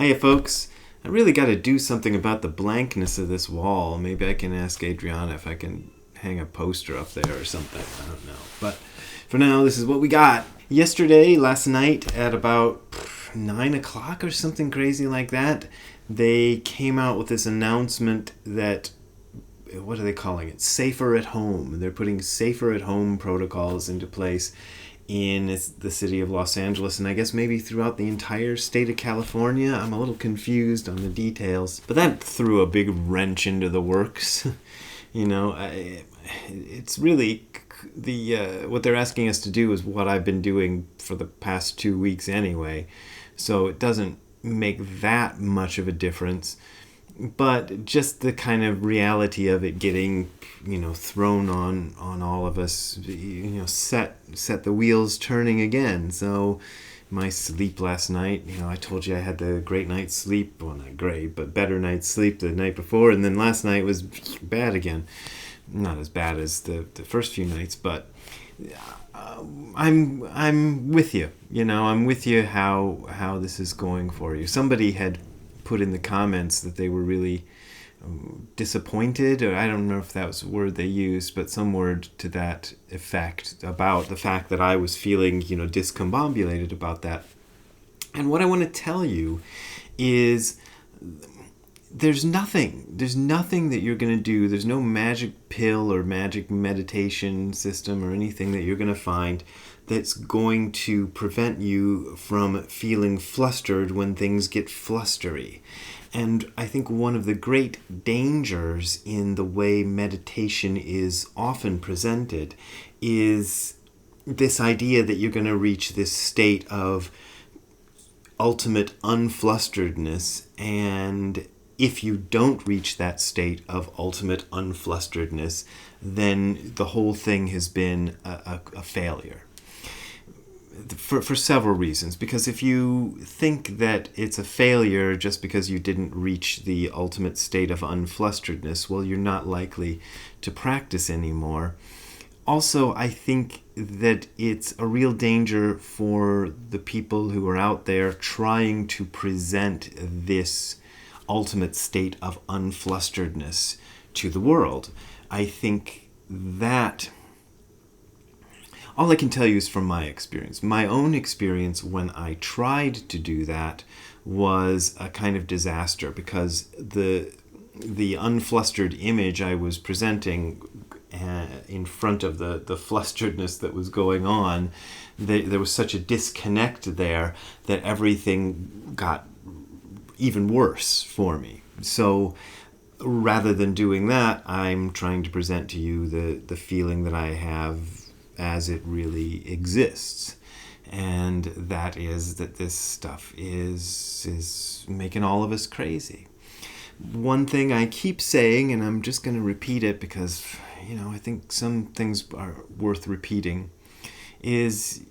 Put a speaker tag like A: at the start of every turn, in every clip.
A: Hiya, folks. I really got to do something about the blankness of this wall. Maybe I can ask Adriana if I can hang a poster up there or something. I don't know. But for now, this is what we got. Last night, at about 9 o'clock or something crazy like that, they came out with this announcement that, what are they calling it? Safer at home. They're putting safer at home protocols into place in the city of Los Angeles, and I guess maybe throughout the entire state of California. I'm a little confused on the details, but that threw a big wrench into the works. It's really what they're asking us to do is what I've been doing for the past 2 weeks anyway, so it doesn't make that much of a difference. But just the kind of reality of it getting, thrown on all of us, set the wheels turning again. So my sleep last night, I told you I had the great night's sleep. Well, not great, but better night's sleep the night before. And then last night was bad again. Not as bad as the first few nights, but I'm with you. I'm with you how this is going for you. Somebody had put in the comments that they were really disappointed, or I don't know if that was the word they used, but some word to that effect about the fact that I was feeling, discombobulated about that. And what I want to tell you is there's nothing that you're going to do. There's no magic pill or magic meditation system or anything that you're going to find that's going to prevent you from feeling flustered when things get flustery. And I think one of the great dangers in the way meditation is often presented is this idea that you're going to reach this state of ultimate unflusteredness, and if you don't reach that state of ultimate unflusteredness, then the whole thing has been a failure. For several reasons. Because if you think that it's a failure just because you didn't reach the ultimate state of unflusteredness, well, you're not likely to practice anymore. Also, I think that it's a real danger for the people who are out there trying to present this ultimate state of unflusteredness to the world. I think that all I can tell you is from my experience. My own experience when I tried to do that was a kind of disaster, because the unflustered image I was presenting in front of the flusteredness that was going on, there was such a disconnect there that everything got even worse for me. So rather than doing that, I'm trying to present to you the feeling that I have as it really exists, and that is that this stuff is making all of us crazy. One thing I keep saying, and I'm just going to repeat it because I think some things are worth repeating, is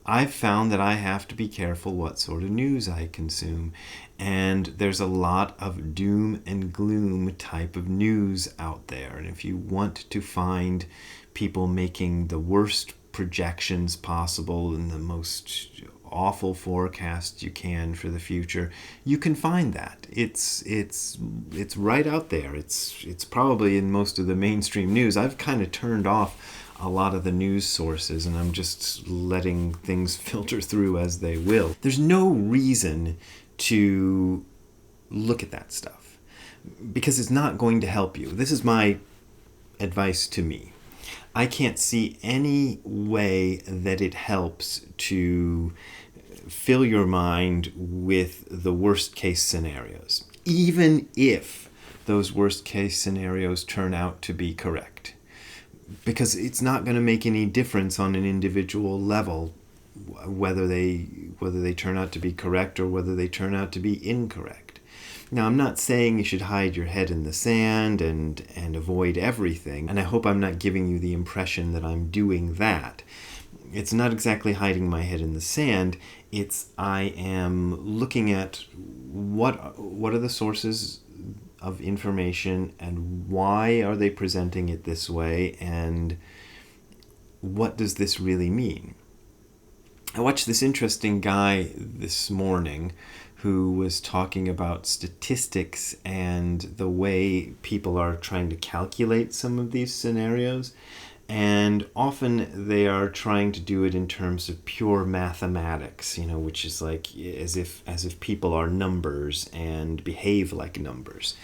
A: I've found that I have to be careful what sort of news I consume, and there's a lot of doom and gloom type of news out there. And if you want to find people making the worst projections possible and the most awful forecasts you can for the future, you can find that. It's right out there. It's probably in most of the mainstream news. I've kind of turned off a lot of the news sources, and I'm just letting things filter through as they will. There's no reason to look at that stuff because it's not going to help you. This is my advice to me. I can't see any way that it helps to fill your mind with the worst case scenarios, even if those worst case scenarios turn out to be correct. Because it's not going to make any difference on an individual level whether they turn out to be correct or whether they turn out to be incorrect. Now, I'm not saying you should hide your head in the sand and avoid everything, and I hope I'm not giving you the impression that I'm doing that. It's not exactly hiding my head in the sand. I am looking at what are the sources of information and why are they presenting it this way, and what does this really mean? I watched this interesting guy this morning who was talking about statistics and the way people are trying to calculate some of these scenarios. And often they are trying to do it in terms of pure mathematics, which is like as if people are numbers and behave like numbers.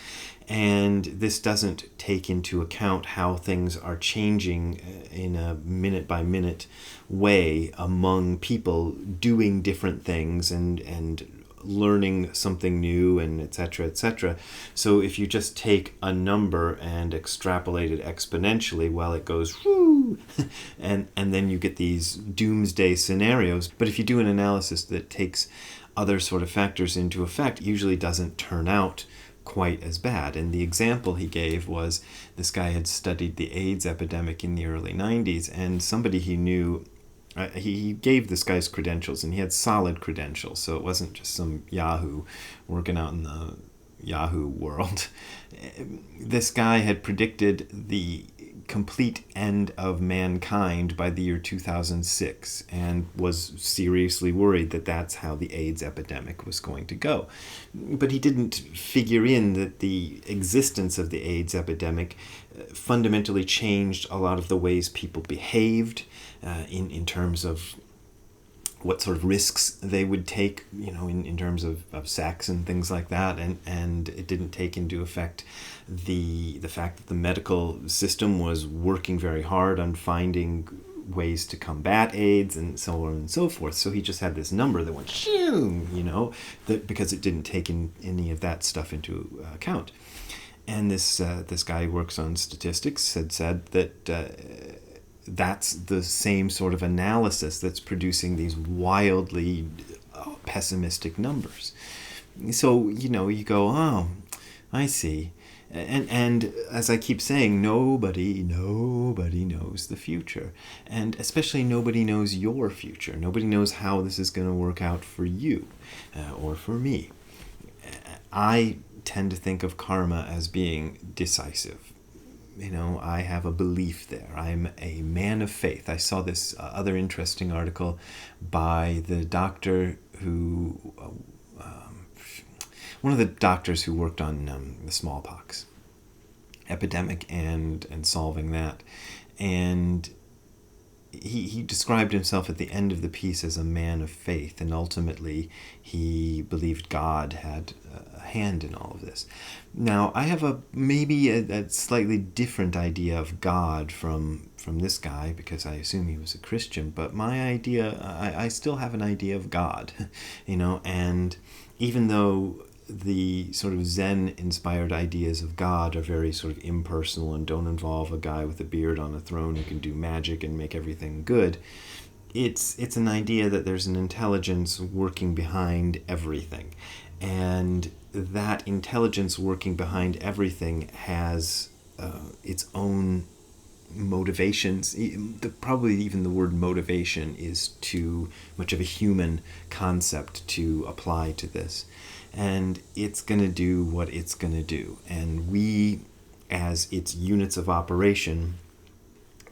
A: And this doesn't take into account how things are changing in a minute by minute way among people doing different things and learning something new, and etc., etc. So if you just take a number and extrapolate it exponentially, well, it goes whoo, and then you get these doomsday scenarios. But if you do an analysis that takes other sort of factors into effect, it usually doesn't turn out quite as bad. And the example he gave was this guy had studied the AIDS epidemic in the early 90s, and somebody he knew, he gave this guy's credentials, and he had solid credentials, so it wasn't just some Yahoo working out in the Yahoo world. This guy had predicted the complete end of mankind by the year 2006 and was seriously worried that that's how the AIDS epidemic was going to go. But he didn't figure in that the existence of the AIDS epidemic fundamentally changed a lot of the ways people behaved in terms of what sort of risks they would take, in terms of sex and things like that, and it didn't take into effect the fact that the medical system was working very hard on finding ways to combat AIDS and so on and so forth. So he just had this number that went shoo, that because it didn't take any of that stuff into account. And this guy who works on statistics had said that that's the same sort of analysis that's producing these wildly pessimistic numbers. So, you go, oh, I see. And as I keep saying, nobody knows the future. And especially nobody knows your future. Nobody knows how this is going to work out for you or for me. I tend to think of karma as being decisive. I have a belief there. I'm a man of faith. I saw this other interesting article by the doctor who, one of the doctors who worked on the smallpox epidemic and solving that. And he described himself at the end of the piece as a man of faith, and ultimately he believed God had a hand in all of this. Now, I have maybe a slightly different idea of God from this guy, because I assume he was a Christian, but my idea, I still have an idea of God, and even though the sort of Zen-inspired ideas of God are very sort of impersonal and don't involve a guy with a beard on a throne who can do magic and make everything good, it's an idea that there's an intelligence working behind everything. And that intelligence working behind everything has its own motivations. Probably even the word motivation is too much of a human concept to apply to this. And it's going to do what it's going to do. And we, as its units of operation,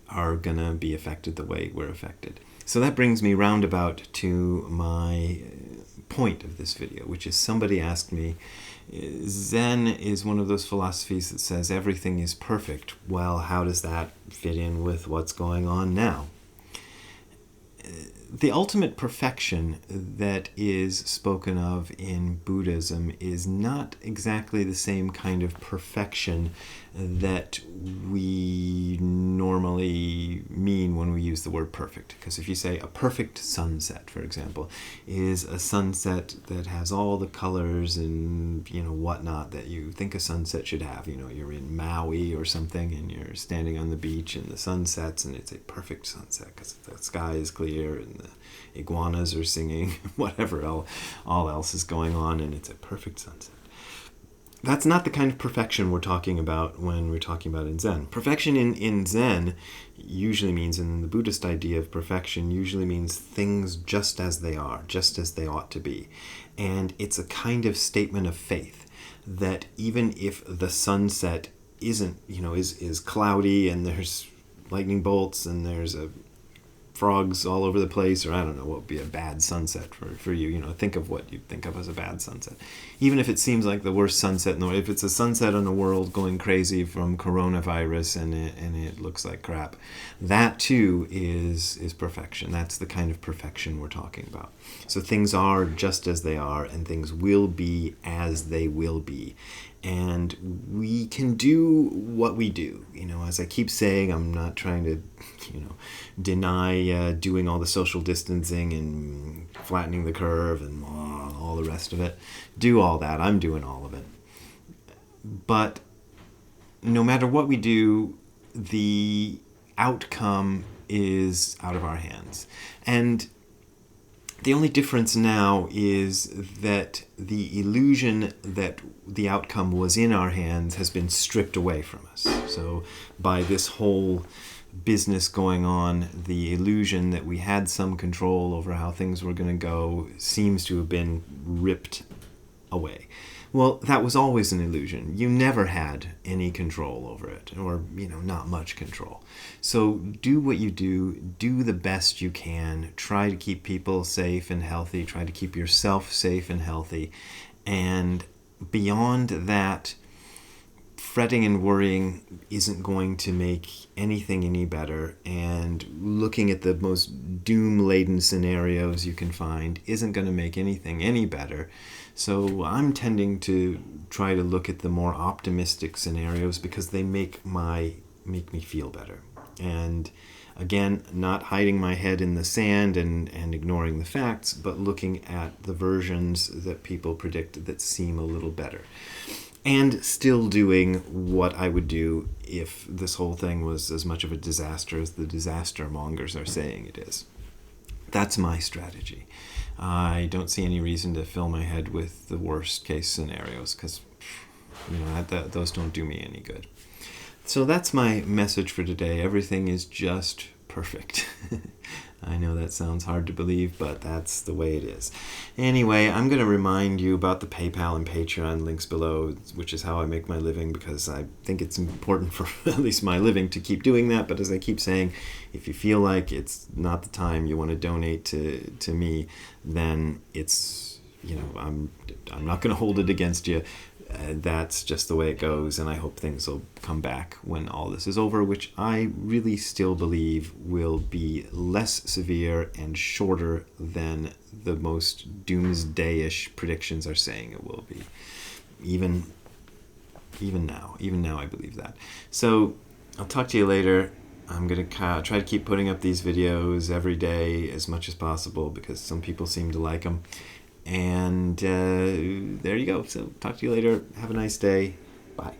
A: are going to be affected the way we're affected. So that brings me roundabout to my point of this video, which is somebody asked me, Zen is one of those philosophies that says everything is perfect. Well, how does that fit in with what's going on now? The ultimate perfection that is spoken of in Buddhism is not exactly the same kind of perfection that we normally mean when we use the word perfect. Because if you say a perfect sunset, for example, is a sunset that has all the colors and whatnot that you think a sunset should have. You're in Maui or something and you're standing on the beach and the sun sets and it's a perfect sunset because the sky is clear and the iguanas are singing, whatever all else is going on, and it's a perfect sunset. That's not the kind of perfection we're talking about when we're talking about in Zen. Perfection in Zen usually means, in the Buddhist idea of perfection, usually means things just as they are, just as they ought to be. And it's a kind of statement of faith that even if the sunset isn't, is cloudy and there's lightning bolts and there's a frogs all over the place, or I don't know what would be a bad sunset for you. You know, think of what you think of as a bad sunset. Even if it seems like the worst sunset in the world, if it's a sunset on the world going crazy from coronavirus and it looks like crap, that too is perfection. That's the kind of perfection we're talking about. So things are just as they are, and things will be as they will be. And we can do what we do. You know, as I keep saying, I'm not trying to, deny doing all the social distancing and flattening the curve and all the rest of it. Do all that. I'm doing all of it. But no matter what we do, the outcome is out of our hands. And the only difference now is that the illusion that the outcome was in our hands has been stripped away from us. So by this whole business going on, the illusion that we had some control over how things were going to go seems to have been ripped away. Well, that was always an illusion. You never had any control over it, or, not much control. So do what you do the best you can, try to keep people safe and healthy, try to keep yourself safe and healthy, and beyond that, fretting and worrying isn't going to make anything any better, and looking at the most doom-laden scenarios you can find isn't going to make anything any better. So I'm tending to try to look at the more optimistic scenarios because they make me feel better. And again, not hiding my head in the sand and ignoring the facts, but looking at the versions that people predict that seem a little better. And still doing what I would do if this whole thing was as much of a disaster as the disaster mongers are saying it is. That's my strategy. I don't see any reason to fill my head with the worst case scenarios because, those don't do me any good. So that's my message for today. Everything is just perfect. I know that sounds hard to believe, but that's the way it is. Anyway, I'm going to remind you about the PayPal and Patreon links below, which is how I make my living, because I think it's important for at least my living to keep doing that. But as I keep saying, if you feel like it's not the time you want to donate to me, then it's, I'm not going to hold it against you. That's just the way it goes, and I hope things will come back when all this is over, which I really still believe will be less severe and shorter than the most doomsday-ish predictions are saying it will be. Even now I believe that. So I'll talk to you later. I'm going to try to keep putting up these videos every day as much as possible because some people seem to like them. And there you go. So talk to you later. Have a nice day. Bye.